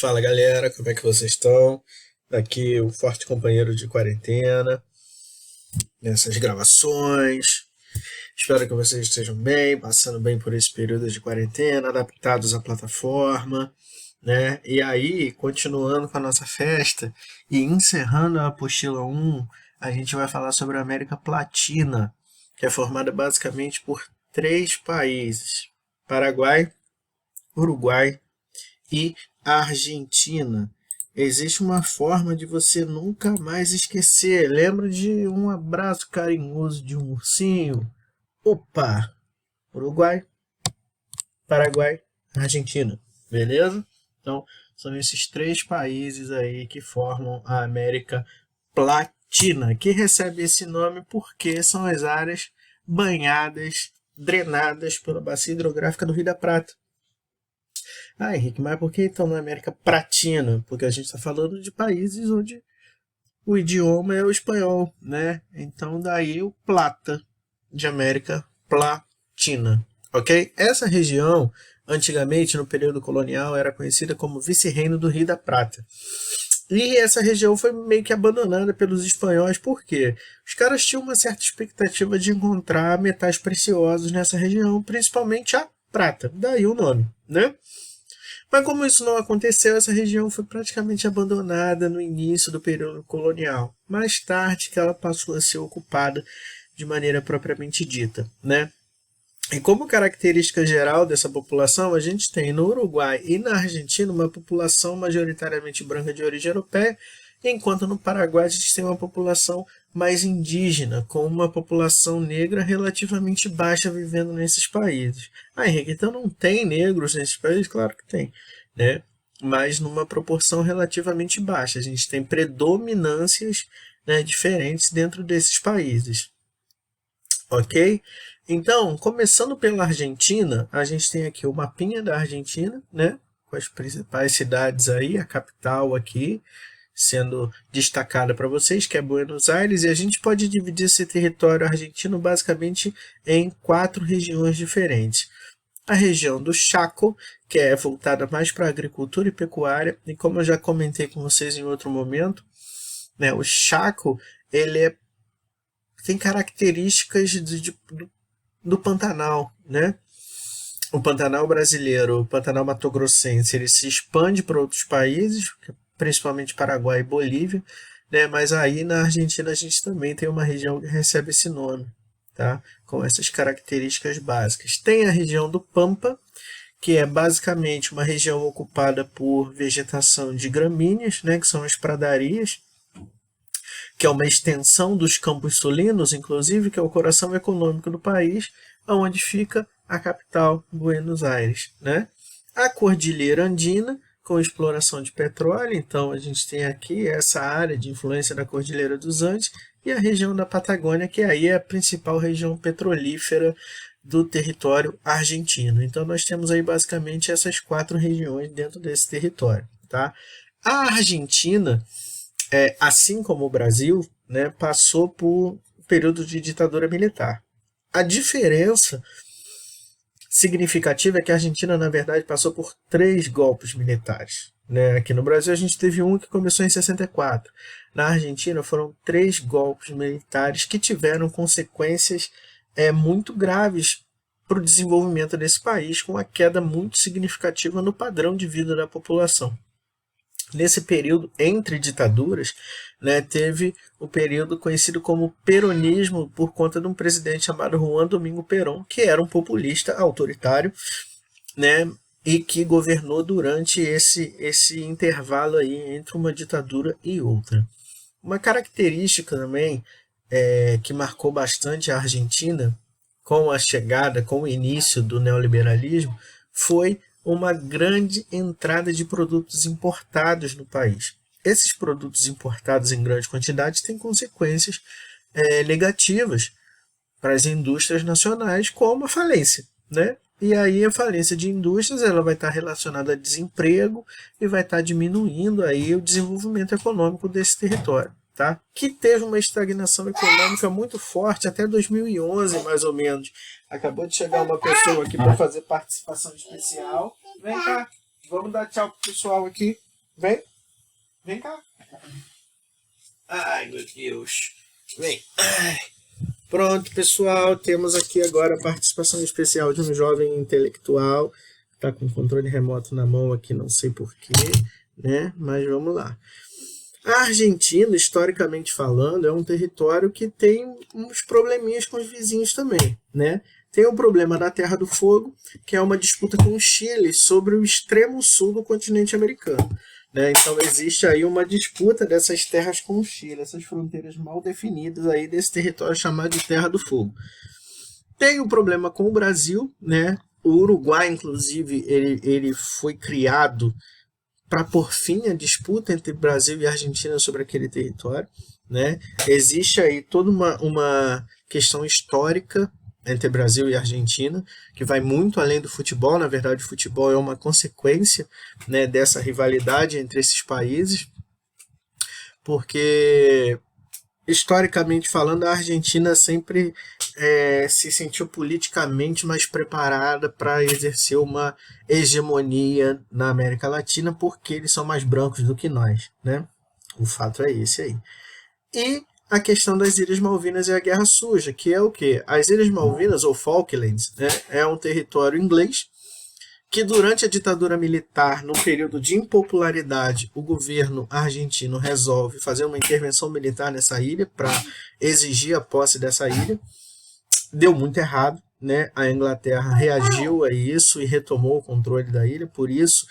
Fala galera, como é que vocês estão? Aqui o forte companheiro de quarentena, nessas gravações. Espero que vocês estejam bem, passando bem por esse período de quarentena, adaptados à plataforma, né? E aí, continuando com a nossa festa e encerrando a apostila 1, a gente vai falar sobre a América Latina, que é formada basicamente por três países: Paraguai, Uruguai e Argentina. Existe uma forma de você nunca mais esquecer. Lembra de um abraço carinhoso de um ursinho? Opa! Uruguai, Paraguai, Argentina. Beleza? Então, são esses três países aí que formam a América Latina, que recebe esse nome porque são as áreas banhadas, drenadas pela bacia hidrográfica do Rio da Prata. Ah, Henrique, mas por que então na América Pratina? Porque a gente está falando de países onde o idioma é o espanhol, né? Então daí o plata de América Platina, ok? Essa região, antigamente no período colonial, era conhecida como Vice-Reino do Rio da Prata. E essa região foi meio que abandonada pelos espanhóis, porque os caras tinham uma certa expectativa de encontrar metais preciosos nessa região, principalmente a prata, daí o nome, né? Mas como isso não aconteceu, essa região foi praticamente abandonada no início do período colonial. Mais tarde que ela passou a ser ocupada de maneira propriamente dita, né? E como característica geral dessa população, a gente tem no Uruguai e na Argentina uma população majoritariamente branca de origem europeia, enquanto no Paraguai a gente tem uma população mais indígena, com uma população negra relativamente baixa vivendo nesses países. Ah, Henrique, então não tem negros nesses países? Claro que tem, né? Mas numa proporção relativamente baixa. A gente tem predominâncias, né, diferentes dentro desses países. Ok? Então, começando pela Argentina, a gente tem aqui o mapinha da Argentina, né? Com as principais cidades aí, a capital aqui sendo destacada para vocês, que é Buenos Aires, e a gente pode dividir esse território argentino basicamente em quatro regiões diferentes. A região do Chaco, que é voltada mais para agricultura e pecuária, e como eu já comentei com vocês em outro momento, né, o Chaco tem características do Pantanal, né? O Pantanal brasileiro, o Pantanal mato-grossense, ele se expande para outros países, principalmente Paraguai e Bolívia, né? Mas aí na Argentina a gente também tem uma região que recebe esse nome, tá? Com essas características básicas. Tem a região do Pampa, que é basicamente uma região ocupada por vegetação de gramíneas, né? Que são as pradarias, que é uma extensão dos Campos Sulinos, inclusive, que é o coração econômico do país, onde fica a capital, Buenos Aires, né? A Cordilheira Andina, com exploração de petróleo, então a gente tem aqui essa área de influência da Cordilheira dos Andes, e a região da Patagônia, que aí é a principal região petrolífera do território argentino. Então nós temos aí basicamente essas quatro regiões dentro desse território, tá? A Argentina, assim como o Brasil, né, passou por um período de ditadura militar. A diferença significativa é que a Argentina, na verdade, passou por três golpes militares. Né? Aqui no Brasil a gente teve um que começou em 64. Na Argentina foram três golpes militares que tiveram consequências muito graves para o desenvolvimento desse país, com uma queda muito significativa no padrão de vida da população. Nesse período entre ditaduras, né, teve o período conhecido como peronismo por conta de um presidente chamado Juan Domingo Perón, que era um populista autoritário, né, e que governou durante esse intervalo aí entre uma ditadura e outra. Uma característica também que marcou bastante a Argentina com a chegada, com o início do neoliberalismo, foi uma grande entrada de produtos importados no país. Esses produtos importados em grande quantidade têm consequências negativas para as indústrias nacionais, como a falência, né? E aí a falência de indústrias ela vai estar relacionada a desemprego e vai estar diminuindo aí o desenvolvimento econômico desse território. Tá? Que teve uma estagnação econômica muito forte até 2011, mais ou menos. Acabou de chegar uma pessoa aqui para fazer participação especial. Vem cá, vamos dar tchau pro pessoal aqui. Vem. Vem cá. Ai, meu Deus. Vem. Ai. Pronto, pessoal. Temos aqui agora a participação especial de um jovem intelectual. Está com o controle remoto na mão aqui, não sei porquê, né? Mas vamos lá. A Argentina, historicamente falando, é um território que tem uns probleminhas com os vizinhos também, né? Tem o problema da Terra do Fogo, que é uma disputa com o Chile sobre o extremo sul do continente americano, né? Então existe aí uma disputa dessas terras com o Chile, essas fronteiras mal definidas aí desse território chamado de Terra do Fogo. Tem o problema com o Brasil, né? O Uruguai, inclusive, ele foi criado para pôr fim à disputa entre Brasil e Argentina sobre aquele território, né? Existe aí toda uma questão histórica entre Brasil e Argentina, que vai muito além do futebol. Na verdade, o futebol é uma consequência, né, dessa rivalidade entre esses países, porque historicamente falando, a Argentina sempre se sentiu politicamente mais preparada para exercer uma hegemonia na América Latina, porque eles são mais brancos do que nós, né? O fato é esse aí. E a questão das Ilhas Malvinas e a Guerra Suja, que é o quê? As Ilhas Malvinas, ou Falklands, né, é um território inglês que durante a ditadura militar, no período de impopularidade, o governo argentino resolve fazer uma intervenção militar nessa ilha para exigir a posse dessa ilha. Deu muito errado, né? A Inglaterra reagiu a isso e retomou o controle da ilha, por isso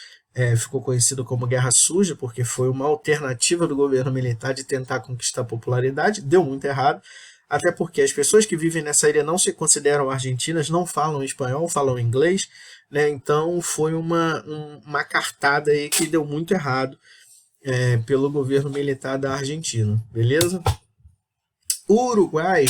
ficou conhecido como Guerra Suja, porque foi uma alternativa do governo militar de tentar conquistar popularidade. Deu muito errado, até porque as pessoas que vivem nessa ilha não se consideram argentinas, não falam espanhol, falam inglês, né? Então foi uma cartada aí que deu muito errado pelo governo militar da Argentina, beleza? O Uruguai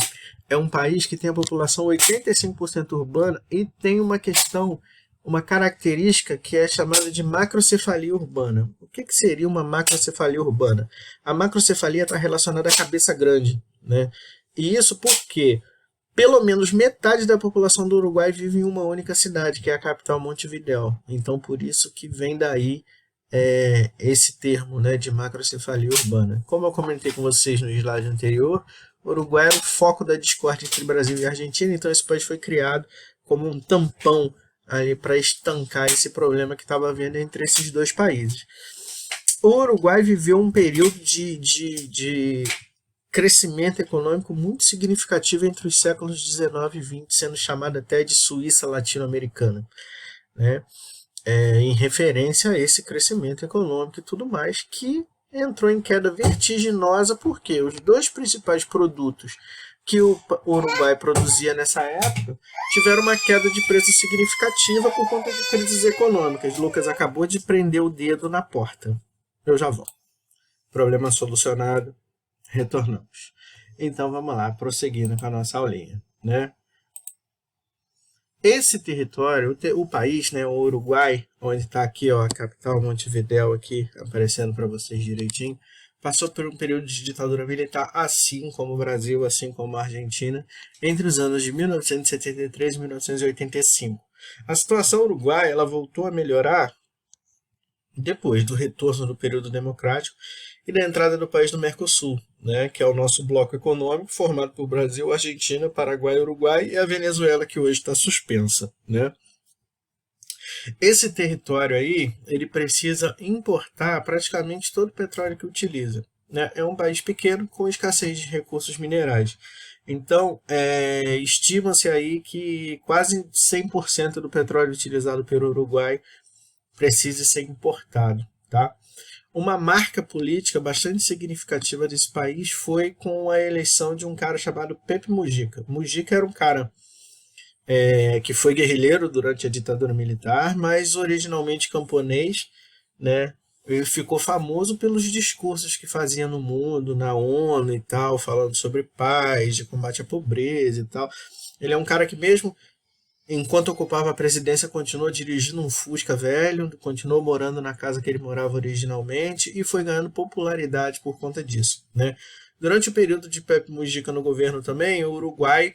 é um país que tem a população 85% urbana e tem uma característica que é chamada de macrocefalia urbana. O que seria uma macrocefalia urbana? A macrocefalia está relacionada à cabeça grande, né? E isso porque pelo menos metade da população do Uruguai vive em uma única cidade, que é a capital Montevidéu. Então, por isso que vem daí esse termo, né, de macrocefalia urbana. Como eu comentei com vocês no slide anterior, o Uruguai era o foco da discórdia entre Brasil e Argentina, então esse país foi criado como um tampão para estancar esse problema que estava havendo entre esses dois países. O Uruguai viveu um período de crescimento econômico muito significativo entre os séculos 19 e 20, sendo chamada até de Suíça latino-americana, né? Em referência a esse crescimento econômico e tudo mais, que entrou em queda vertiginosa, porque os dois principais produtos que o Uruguai produzia nessa época tiveram uma queda de preço significativa por conta de crises econômicas. Lucas acabou de prender o dedo na porta. Eu já volto. Problema solucionado. Retornamos. Então vamos lá, prosseguindo com a nossa aulinha, né? Esse território, o país, né, o Uruguai, onde está aqui, ó, a capital Montevidéu aqui aparecendo para vocês direitinho, passou por um período de ditadura militar, assim como o Brasil, assim como a Argentina, entre os anos de 1973 e 1985. A situação uruguaia, ela voltou a melhorar depois do retorno do período democrático e da entrada do país no Mercosul, né, que é o nosso bloco econômico formado por Brasil, Argentina, Paraguai, Uruguai e a Venezuela, que hoje está suspensa, né? Esse território aí, ele precisa importar praticamente todo o petróleo que utiliza, né? É um país pequeno com escassez de recursos minerais. Então, estima-se aí que quase 100% do petróleo utilizado pelo Uruguai precisa ser importado, tá? Uma marca política bastante significativa desse país foi com a eleição de um cara chamado Pepe Mujica. Mujica era um cara que foi guerrilheiro durante a ditadura militar, mas originalmente camponês, né? Ele ficou famoso pelos discursos que fazia no mundo, na ONU e tal, falando sobre paz, de combate à pobreza e tal. Ele é um cara que mesmo enquanto ocupava a presidência, continuou dirigindo um Fusca velho, continuou morando na casa que ele morava originalmente e foi ganhando popularidade por conta disso, né? Durante o período de Pepe Mujica no governo também, o Uruguai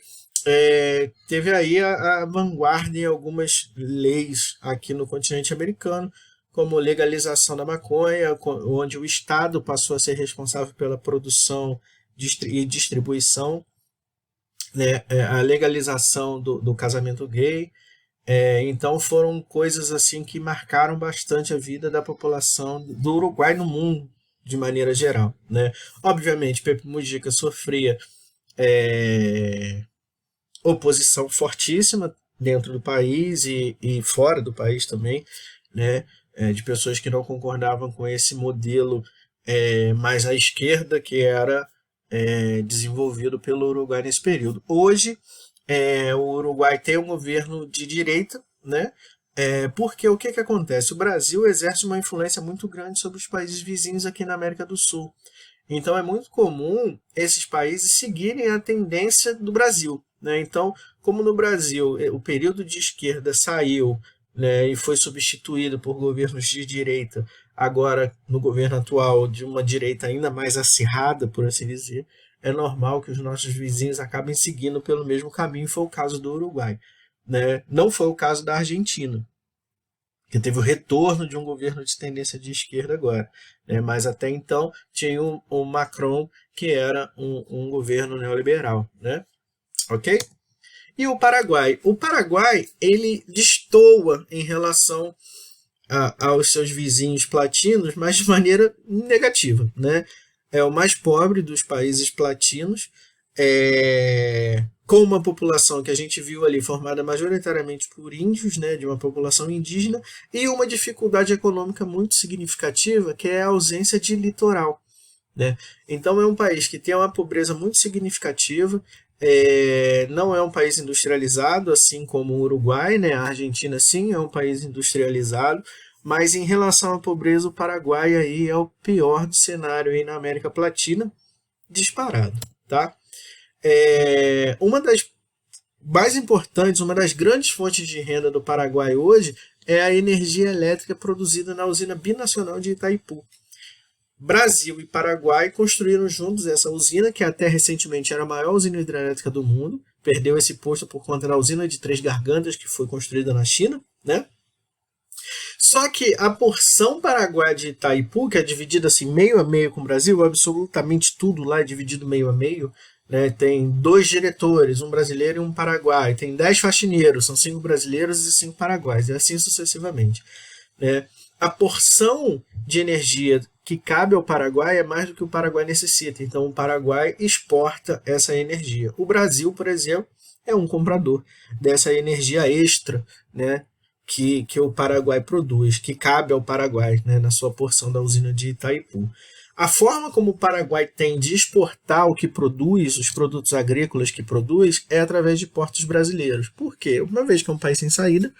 teve aí a vanguarda em algumas leis aqui no continente americano, como legalização da maconha, onde o Estado passou a ser responsável pela produção e distribuição, né, a legalização do casamento gay. Então foram coisas assim que marcaram bastante a vida da população do Uruguai no mundo de maneira geral, né? Obviamente, Pepe Mujica sofria oposição fortíssima dentro do país e fora do país também, né? De pessoas que não concordavam com esse modelo mais à esquerda que era desenvolvido pelo Uruguai nesse período. Hoje, o Uruguai tem um governo de direita, né? Porque o que acontece? O Brasil exerce uma influência muito grande sobre os países vizinhos aqui na América do Sul. Então é muito comum esses países seguirem a tendência do Brasil, né? Então, como no Brasil o período de esquerda saiu, né, e foi substituído por governos de direita, agora no governo atual de uma direita ainda mais acirrada, por assim dizer, é normal que os nossos vizinhos acabem seguindo pelo mesmo caminho. Foi o caso do Uruguai, né? Não foi o caso da Argentina, que teve o retorno de um governo de tendência de esquerda agora, né? Mas até então tinha o Macron, que era um governo neoliberal, né? Ok? E o Paraguai? O Paraguai, ele destoa em relação aos seus vizinhos platinos, mas de maneira negativa, né? É o mais pobre dos países platinos, com uma população que a gente viu ali formada majoritariamente por índios, né, de uma população indígena, e uma dificuldade econômica muito significativa, que é a ausência de litoral, né? Então é um país que tem uma pobreza muito significativa, não é um país industrializado, assim como o Uruguai, né? A Argentina sim é um país industrializado, mas em relação à pobreza, o Paraguai aí é o pior do cenário aí na América Latina, disparado, tá? Uma das mais importantes, uma das grandes fontes de renda do Paraguai hoje é a energia elétrica produzida na usina binacional de Itaipu. Brasil e Paraguai construíram juntos essa usina, que até recentemente era a maior usina hidrelétrica do mundo, perdeu esse posto por conta da usina de Três Gargantas, que foi construída na China, né? Só que a porção paraguaia de Itaipu, que é dividida assim meio a meio com o Brasil, absolutamente tudo lá é dividido meio a meio, né? Tem 2 diretores, um brasileiro e um paraguai, tem 10 faxineiros, são 5 brasileiros e 5 paraguaios, e assim sucessivamente, né? A porção de energia que cabe ao Paraguai é mais do que o Paraguai necessita, então o Paraguai exporta essa energia. O Brasil, por exemplo, é um comprador dessa energia extra, né, que o Paraguai produz, que cabe ao Paraguai, né, na sua porção da usina de Itaipu. A forma como o Paraguai tem de exportar o que produz, os produtos agrícolas que produz, é através de portos brasileiros. Por quê? Uma vez que é um país sem saída,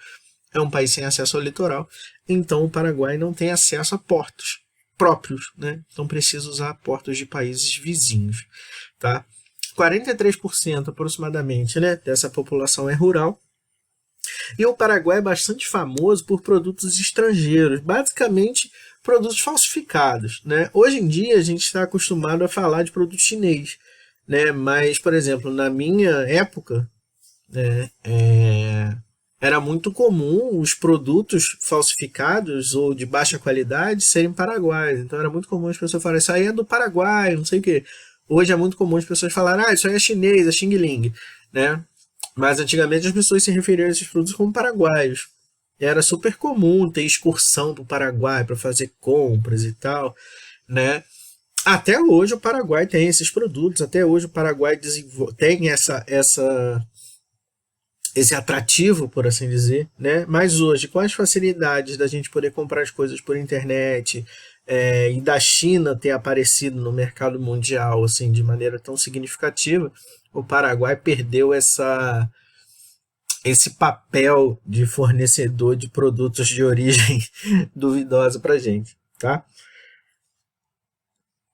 é um país sem acesso ao litoral, então o Paraguai não tem acesso a portos próprios, né? Então precisa usar portos de países vizinhos, tá? 43% aproximadamente, né, dessa população é rural. E o Paraguai é bastante famoso por produtos estrangeiros, basicamente produtos falsificados, né? Hoje em dia a gente está acostumado a falar de produto chinês, né? Mas, por exemplo, na minha época, né, era muito comum os produtos falsificados ou de baixa qualidade serem paraguaios. Então era muito comum as pessoas falarem, isso aí é do Paraguai, não sei o quê. Hoje é muito comum as pessoas falarem, isso aí é chinês, é Xing Ling, né? Mas antigamente as pessoas se referiam a esses produtos como paraguaios. Era super comum ter excursão para o Paraguai para fazer compras e tal, né? Até hoje o Paraguai tem esses produtos, até hoje o Paraguai tem esse atrativo, por assim dizer, né? Mas hoje, com as facilidades da gente poder comprar as coisas por internet, e da China ter aparecido no mercado mundial assim, de maneira tão significativa, o Paraguai perdeu esse papel de fornecedor de produtos de origem duvidosa para a gente, tá?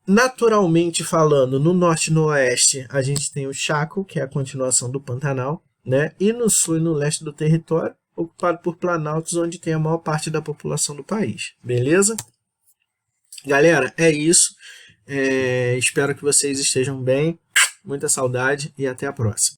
Naturalmente falando, no norte e no oeste, a gente tem o Chaco, que é a continuação do Pantanal, né? E no sul e no leste do território, ocupado por planaltos, onde tem a maior parte da população do país. Beleza? Galera, é isso. Espero que vocês estejam bem. Muita saudade e até a próxima.